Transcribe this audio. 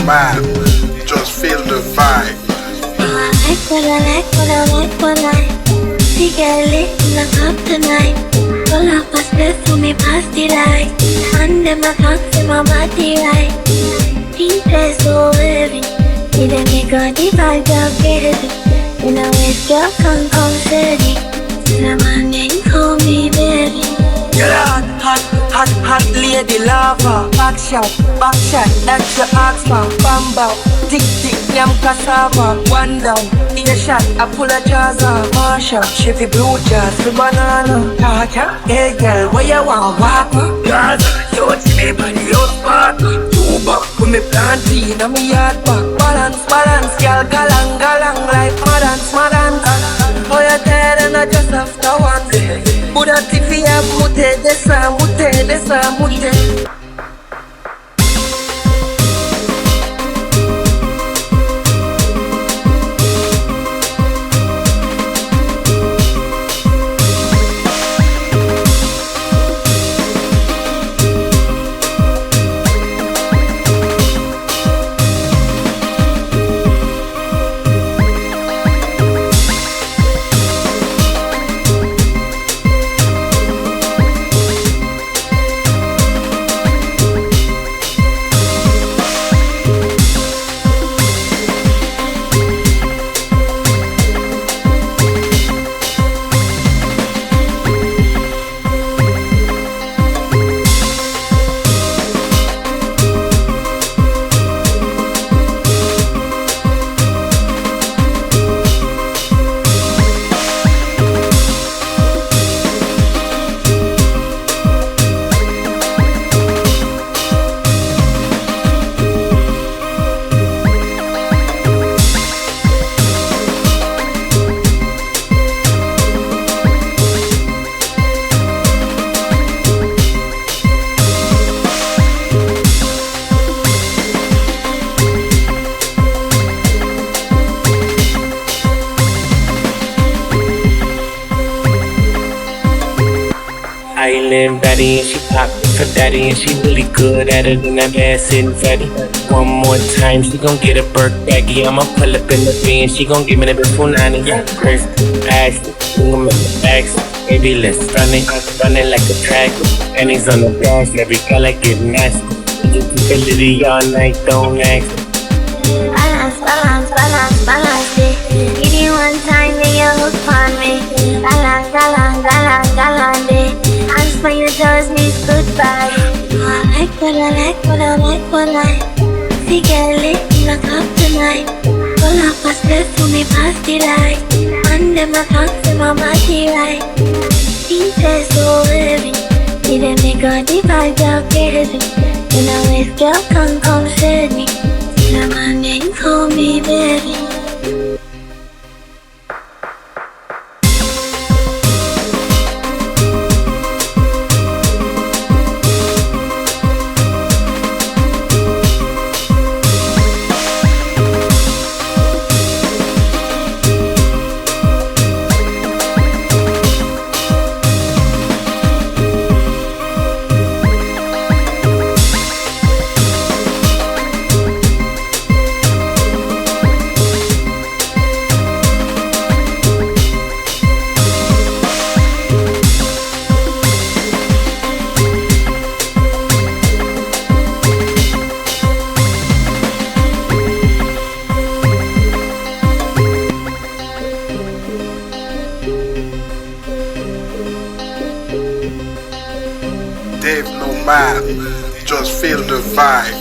Nomad, just feel the vibe. I like what I like, what I like, what I like. See get lit in the club tonight. Pull up a step for me past the light. And them a clocks in my body right. Think they're so heavy. See them make all the vibes out crazy. When I waste your come steady. The man ain't call me baby. You're hot lady lava. Back shot, that's your ask for. Bamba, tick, yam cassava. One down, in a shot, I pull a jazz off. Marsha, Chevy blue jazz, the banana. Tata, hey girl, where you want walk? Gaza, you watch me body, you spark. Two buck, with me planting, and me yard back. Balance, girl, galang, like madance. Oh, you're dead and I just after one day. Buddha Tiffy, I'm mute, mute. Island Betty and she poppin' for daddy and she really good at it and that ass sitting fatty. One more time, she gon' get a Burke baggy. I'ma pull up in the van, she gon' give me the Bifunani. Yeah, Chris, Ashley, we gon' make the bags. Baby, let's run it like a track. And he's on the dash, every color get nasty. Ability all night, don't ask. Balance it. Give you one time, then you hook on me. Balance it. Hands for your toes, miss goodbye. I like what I like, what I like, what I like. See get lit in the club tonight. Pull up a step for me past the light. And them a clocks in my body right. Think they're so heavy. See them make all the vibes out crazy. When I waste your come steady. The man ain't call me baby. Nomad, just feel the vibe.